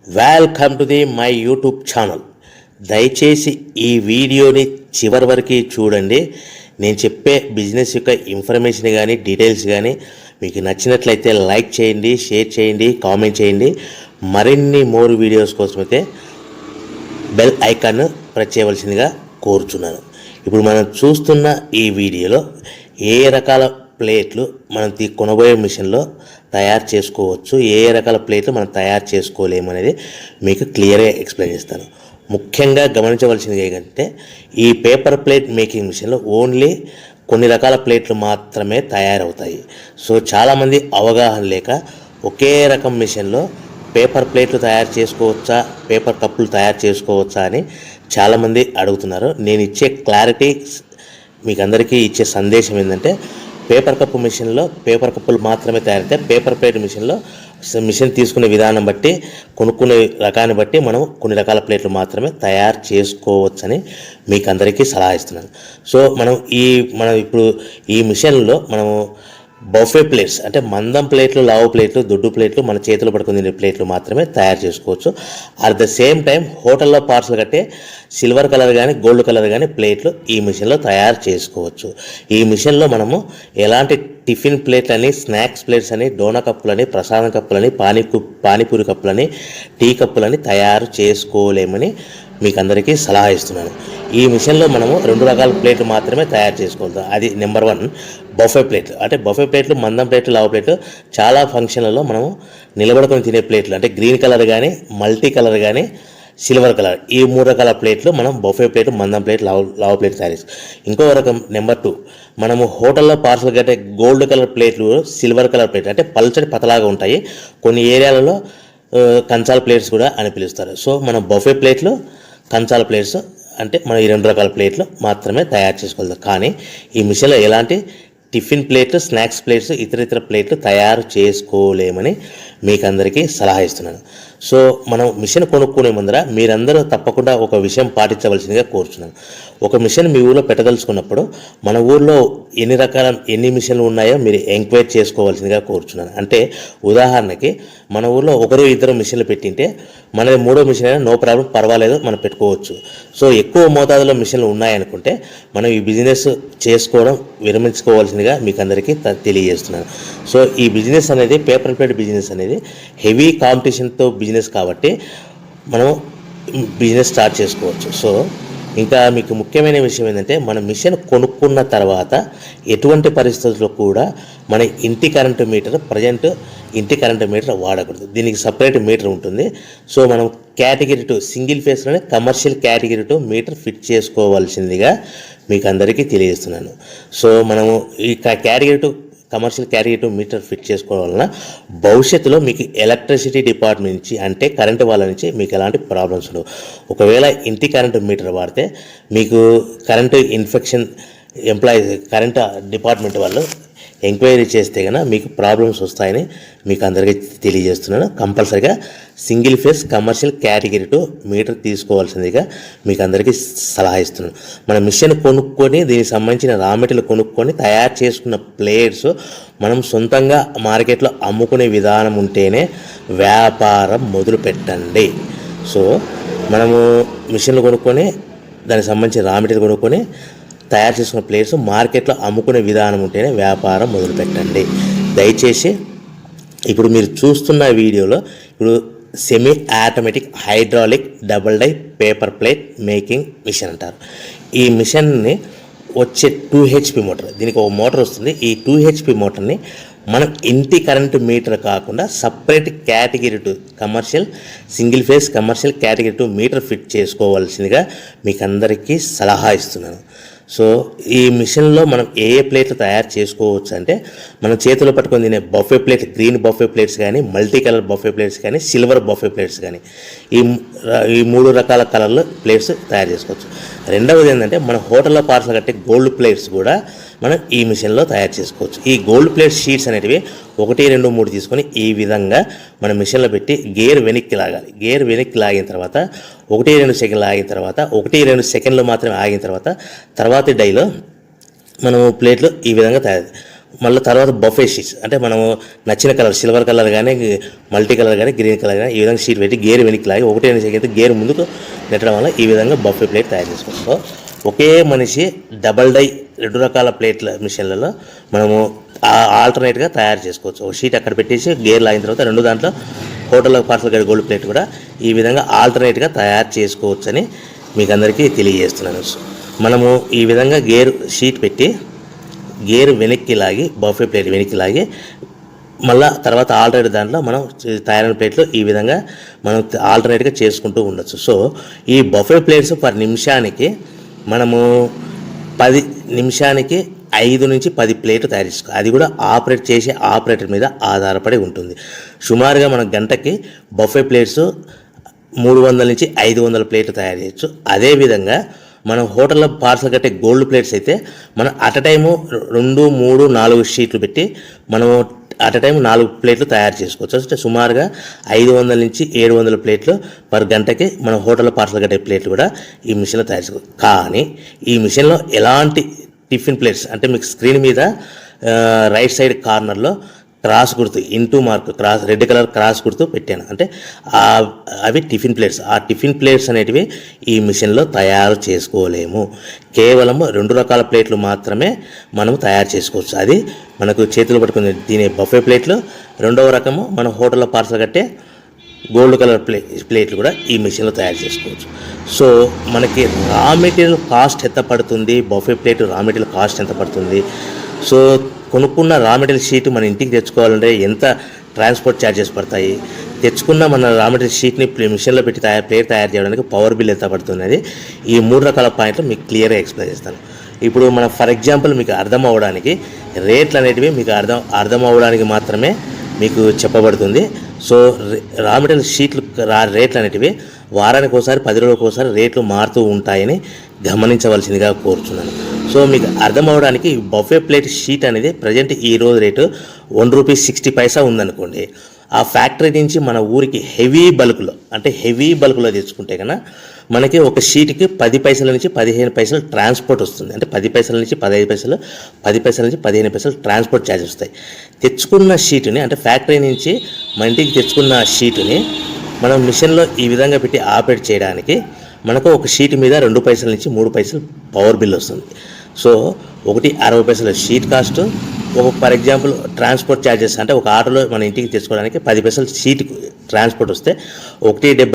Welcome to my YouTube channel. దయచేసి ఈ వీడియోని చివరి వరకు చూడండి. నేను చెప్పే బిజినెస్ యొక్క ఇన్ఫర్మేషన్ కానీ డీటెయిల్స్ కానీ మీకు నచ్చినట్లయితే లైక్ చేయండి, షేర్ చేయండి, కామెంట్ చేయండి. మరిన్ని మోర్ వీడియోస్ కోసమైతే బెల్ ఐకాన్ ప్రెస్ చేయవలసిందిగా కోరుచున్నాను. ఇప్పుడు మనం చూస్తున్న ఈ వీడియోలో ఏ రకాల ప్లేట్లు మనం కొనబోయే మిషన్లో తయారు చేసుకోవచ్చు, ఏ రకాల ప్లేట్లు మనం తయారు చేసుకోలేమనేది మీకు క్లియర్గా ఎక్స్ప్లెయిన్ చేస్తాను. ముఖ్యంగా గమనించవలసింది ఏంటంటే ఈ పేపర్ ప్లేట్ మేకింగ్ మిషన్లో ఓన్లీ కొన్ని రకాల ప్లేట్లు మాత్రమే తయారవుతాయి. సో చాలామంది అవగాహన లేక ఒకే రకం మిషన్లో పేపర్ ప్లేట్లు తయారు చేసుకోవచ్చా, పేపర్ కప్పులు తయారు చేసుకోవచ్చా అని చాలామంది అడుగుతున్నారు. నేను ఇచ్చే క్లారిటీ మీకు అందరికీ ఇచ్చే సందేశం ఏంటంటే పేపర్ కప్పు మిషన్లో పేపర్ కప్పులు మాత్రమే తయారవుతాయి. పేపర్ ప్లేట్ మిషన్లో మిషన్ తీసుకునే విధానం బట్టి, కొనుక్కునే రకాన్ని బట్టి మనం కొన్ని రకాల ప్లేట్లు మాత్రమే తయారు చేసుకోవచ్చని మీకు అందరికీ సలహా ఇస్తున్నాను. సో మనం ఇప్పుడు ఈ మిషన్లో మనము బఫే ప్లేట్స్ అంటే మందం ప్లేట్లు, లావు ప్లేట్లు, దొడ్డు ప్లేట్లు, మన చేతులు పట్టుకుని తినే ప్లేట్లు మాత్రమే తయారు చేసుకోవచ్చు. అట్ ద సేమ్ టైం హోటల్లో పార్సల్ కట్టే సిల్వర్ కలర్ కానీ గోల్డ్ కలర్ కానీ ప్లేట్లు ఈ మిషన్లో తయారు చేసుకోవచ్చు. ఈ మిషన్లో మనము ఎలాంటి టిఫిన్ ప్లేట్లని, స్నాక్స్ ప్లేట్స్ అని, డోనా కప్పులని, ప్రసాదం కప్పులని, పానీపూరి కప్పులని, టీ కప్పులని తయారు చేసుకోలేమని మీకు అందరికీ సలహా ఇస్తున్నాను. ఈ మిషన్లో మనము 2 రకాల ప్లేట్లు మాత్రమే తయారు చేసుకోగలుగుతాం. అది నెంబర్ 1 బఫే ప్లేట్లు. అంటే బఫే ప్లేట్లు మందం ప్లేట్లు, లావు ప్లేట్లు, చాలా ఫంక్షన్లలో మనము నిలబడుకొని తినే ప్లేట్లు అంటే గ్రీన్ కలర్ కానీ, మల్టీ కలర్ కానీ, సిల్వర్ కలర్, ఈ 3 రకాల ప్లేట్లు మనం బఫే ప్లేట్, మందం ప్లేట్, లావు ప్లేట్ తయారు చేస్తాం. ఇంకో రకం నెంబర్ 2 మనము హోటల్లో పార్సల్ కట్టే గోల్డ్ కలర్ ప్లేట్లు, సిల్వర్ కలర్ ప్లేట్లు అంటే పల్చడి పతలాగా ఉంటాయి. కొన్ని ఏరియాలలో కంచాల ప్లేట్స్ కూడా అని పిలుస్తారు. సో మనం బఫే ప్లేట్లు, కంచాల ప్లేట్స్ అంటే మనం ఈ 2 రకాల ప్లేట్లు మాత్రమే తయారు చేసుకోగలుగుతాం. కానీ ఈ మిషన్లో ఎలాంటి టిఫిన్ ప్లేట్లు, స్నాక్స్ ప్లేట్స్, ఇతర ప్లేట్లు తయారు చేసుకోలేమని మీకు అందరికీ సలహా ఇస్తున్నాను. సో మనం మిషన్ కొనుక్కునే ముందర మీరందరూ తప్పకుండా ఒక విషయం పాటించవలసిందిగా కోరుచున్నాను. ఒక మిషన్ మీ ఊళ్ళో పెట్టదలుచుకున్నప్పుడు మన ఊళ్ళో ఎన్ని మిషన్లు ఉన్నాయో మీరు ఎంక్వైరీ చేసుకోవాల్సిందిగా కోరుచున్నాను. అంటే ఉదాహరణకి మన ఊళ్ళో 1-2 మిషన్లు పెట్టింటే మనది 3వ మిషన్ అయినా నో ప్రాబ్లం, పర్వాలేదు, మనం పెట్టుకోవచ్చు. సో ఎక్కువ మోతాదులో మిషన్లు ఉన్నాయనుకుంటే మనం ఈ బిజినెస్ చేసుకోవడం విరమించుకోవాల్సిందిగా మీకు అందరికీ తెలియజేస్తున్నాను. సో ఈ బిజినెస్ అనేది పేపర్ ప్లేట్ బిజినెస్ అనేది హెవీ కాంపిటీషన్తో బిజినెస్ కాబట్టి మనం బిజినెస్ స్టార్ట్ చేసుకోవచ్చు. సో ఇంకా మీకు ముఖ్యమైన విషయం ఏంటంటే మన మిషన్ కొనుక్కున్న తర్వాత ఎటువంటి పరిస్థితుల్లో కూడా మన ఇంటి కరెంటు మీటర్, ఇంటి కరెంటు మీటర్ వాడకూడదు. దీనికి సపరేట్ మీటర్ ఉంటుంది. సో మనం కేటగిరీ 2 సింగిల్ ఫేస్లోనే కమర్షియల్ కేటగిరీ 2 మీటర్ ఫిట్ చేసుకోవాల్సిందిగా మీకు అందరికీ తెలియజేస్తున్నాను. సో మనము ఈ category 2 commercial category 2 meter fit చేసుకోవడం వలన భవిష్యత్తులో మీకు ఎలక్ట్రిసిటీ డిపార్ట్మెంట్ నుంచి అంటే కరెంటు వాళ్ళ నుంచి మీకు ఎలాంటి ప్రాబ్లమ్స్ ఉండవు. ఒకవేళ ఇంటి కరెంటు మీటర్ వాడితే మీకు కరెంటు ఇన్ఫెక్షన్ కరెంటు డిపార్ట్మెంట్ వాళ్ళు ఎంక్వైరీ చేస్తే కనుక మీకు ప్రాబ్లమ్స్ వస్తాయని మీకు అందరికీ తెలియజేస్తున్నాను. కంపల్సరీగా single phase commercial category 2 meter తీసుకోవాల్సిందిగా మీకు అందరికీ సలహా ఇస్తున్నాను. మన మిషన్ కొనుక్కొని దీనికి సంబంధించిన రా మెటీరియల్ కొనుక్కొని తయారు చేసుకున్న ప్లేట్స్ మనం సొంతంగా మార్కెట్లో అమ్ముకునే విధానం ఉంటేనే వ్యాపారం మొదలు పెట్టండి. సో మనము మిషన్లు కొనుక్కొని దానికి సంబంధించిన రా మెటీరియల్ కొనుక్కొని తయారు చేసుకున్న ప్లేట్స్ మార్కెట్లో అమ్ముకునే విధానం ఉంటేనే వ్యాపారం మొదలుపెట్టండి. దయచేసి ఇప్పుడు మీరు చూస్తున్న వీడియోలో ఇప్పుడు semi automatic hydraulic double die paper plate making machine అంటారు. ఈ మిషన్ని వచ్చే 2 HP మోటార్, దీనికి ఒక మోటార్ వస్తుంది. ఈ 2 HP మోటార్ని మనం ఇంటి కరెంటు మీటర్ కాకుండా separate category 2 commercial single phase commercial category 2 meter fit చేసుకోవాల్సిందిగా మీకు అందరికీ సలహా ఇస్తున్నాను. సో ఈ మిషన్లో మనం ఏ ప్లేట్లు తయారు చేసుకోవచ్చు అంటే మనం చేతిలో పట్టుకొని తినే buffet plate, green buffet plates కానీ, మల్టీ కలర్ బఫే ప్లేట్స్ కానీ, సిల్వర్ బఫే ప్లేట్స్ కానీ, ఈ 3 రకాల కలర్లు ప్లేట్స్ తయారు చేసుకోవచ్చు. రెండవది ఏంటంటే మన హోటల్లో పార్సల్ కట్టే గోల్డ్ ప్లేట్స్ కూడా మనం ఈ మిషన్లో తయారు చేసుకోవచ్చు. ఈ గోల్డ్ ప్లేట్ షీట్స్ అనేటివి 1, 2, 3 తీసుకొని ఈ విధంగా మన మిషన్లో పెట్టి గేర్ వెనక్కి లాగాలి. గేర్ వెనక్కి లాగిన తర్వాత 1-2 సెకండ్లు ఆగిన తర్వాత 1-2 సెకండ్లు మాత్రమే ఆగిన తర్వాత తర్వాతి డైలో మనము ప్లేట్లు ఈ విధంగా తయారు మళ్ళీ తర్వాత బఫే షీట్స్ అంటే మనము నచ్చిన కలర్ సిల్వర్ కలర్ కానీ మల్టీ కలర్ కానీ గ్రీన్ కలర్ కానీ ఈ విధంగా షీట్ పెట్టి గేర్ వెనక్కి లాగి ఒకటే అయితే గేర్ ముందుకు నెట్టడం వల్ల ఈ విధంగా బఫే ప్లేట్ తయారు చేసుకోవచ్చు. సో ఒకే మనిషి డబల్ డై 2 రకాల ప్లేట్ల మిషన్లలో మనము ఆల్టర్నేట్గా తయారు చేసుకోవచ్చు. ఒక షీట్ అక్కడ పెట్టేసి గేర్ లాగిన తర్వాత 2 దాంట్లో హోటల్లో పార్సల్ గడి గోల్డ్ ప్లేట్ కూడా ఈ విధంగా ఆల్టర్నేట్గా తయారు చేసుకోవచ్చని మీకు అందరికీ తెలియజేస్తున్నాను. మనము ఈ విధంగా గేర్ షీట్ పెట్టి గేర్ వెనక్కి లాగి బఫే ప్లేట్ వెనక్కి లాగి మళ్ళీ తర్వాత ఆల్టర్నేట్ దాంట్లో మనం తయారైన ప్లేట్లు ఈ విధంగా మనం ఆల్టర్నేట్గా చేసుకుంటూ ఉండొచ్చు. సో ఈ బఫే ప్లేట్స్ పర్ నిమిషానికి మనము 10 నిమిషానికి 5 నుంచి 10 ప్లేట్లు తయారు చేసుకోవాలి. అది కూడా ఆపరేట్ చేసే ఆపరేటర్ మీద ఆధారపడి ఉంటుంది. సుమారుగా మన గంటకి బఫే ప్లేట్స్ 300 నుంచి 500 ప్లేట్లు తయారు చేయొచ్చు. అదేవిధంగా మనం హోటల్లో పార్సల్ కట్టే గోల్డ్ ప్లేట్స్ అయితే మనం అట్ టైము 2, 3, 4 షీట్లు పెట్టి మనము అట్ టైం 4 ప్లేట్లు తయారు చేసుకోవచ్చు. అంటే సుమారుగా 500 నుంచి 700 ప్లేట్లు పర్ గంటకి మన హోటల్లో పార్సల్ కట్టే ప్లేట్లు కూడా ఈ మిషన్లో తయారు చేసుకోవచ్చు. కానీ ఈ మిషన్లో ఎలాంటి టిఫిన్ ప్లేట్స్ అంటే మీకు స్క్రీన్ మీద రైట్ సైడ్ కార్నర్లో క్రాస్ గుర్తు into mark cross red colour cross గుర్తు పెట్టాను. అంటే అవి టిఫిన్ ప్లేట్స్. ఆ టిఫిన్ ప్లేట్స్ అనేటివి ఈ మిషన్లో తయారు చేసుకోలేము. కేవలం 2 రకాల ప్లేట్లు మాత్రమే మనం తయారు చేసుకోవచ్చు. అది మనకు చేతులు పట్టుకుని తినే బఫే ప్లేట్లు, రెండవ రకము మన హోటల్లో పార్సల్ కట్టే గోల్డ్ కలర్ ప్లేట్లు కూడా ఈ మిషన్లో తయారు చేసుకోవచ్చు. సో మనకి రా మెటీరియల్ కాస్ట్ ఎంత పడుతుంది, buffet plate raw material cost ఎంత పడుతుంది, సో కొనుక్కున్న రా మెటీరియల్ షీట్ మన ఇంటికి తెచ్చుకోవాలంటే ఎంత ట్రాన్స్పోర్ట్ ఛార్జెస్ పడతాయి, తెచ్చుకున్న మన రా మెటీరియల్ షీట్ని మిషన్లో పెట్టి ప్లేట్ తయారు చేయడానికి పవర్ బిల్ ఎంత పడుతున్నది, ఈ 3 రకాల పాయింట్లు మీకు క్లియర్గా ఎక్స్ప్లెయిన్ చేస్తాను. ఇప్పుడు మనం ఫర్ ఎగ్జాంపుల్ మీకు అర్థం అవ్వడానికి రేట్లు అనేటివి మీకు అర్థం అవ్వడానికి మాత్రమే మీకు చెప్పబడుతుంది. సో రా మెటీరియల్ షీట్లు రేట్లు అనేటివి వారానికి ఒకసారి 10 రోజులకు ఒకసారి రేట్లు మారుతూ ఉంటాయని గమనించవలసిందిగా కోరుతున్నాను. సో మీకు అర్థం అవ్వడానికి బఫే ప్లేట్ షీట్ అనేది ప్రజెంట్ ఈ రోజు రేటు ₹1.60 ఉందనుకోండి. ఆ ఫ్యాక్టరీ నుంచి మన ఊరికి హెవీ బల్క్లో తెచ్చుకుంటే కన్నా మనకి ఒక షీట్కి 10 పైసల నుంచి 15 పైసలు ట్రాన్స్పోర్ట్ వస్తుంది. అంటే 10 పైసల నుంచి 15 పైసలు, 10 పైసల నుంచి 15 పైసలు ట్రాన్స్పోర్ట్ ఛార్జెస్ వస్తాయి. తెచ్చుకున్న షీటుని అంటే ఫ్యాక్టరీ నుంచి మన ఇంటికి తెచ్చుకున్న షీటుని మనం మిషన్లో ఈ విధంగా పెట్టి ఆపరేట్ చేయడానికి మనకు ఒక షీట్ మీద 2 పైసల నుంచి 3 పైసలు పవర్ బిల్ వస్తుంది. సో ఒకటి 60 పైసలు sheet cost, for example transport charges అంటే ఒక ఆటోలో మన ఇంటికి తెచ్చుకోవడానికి 10 పైసలు షీట్ ట్రాన్స్పోర్ట్ వస్తే 1.70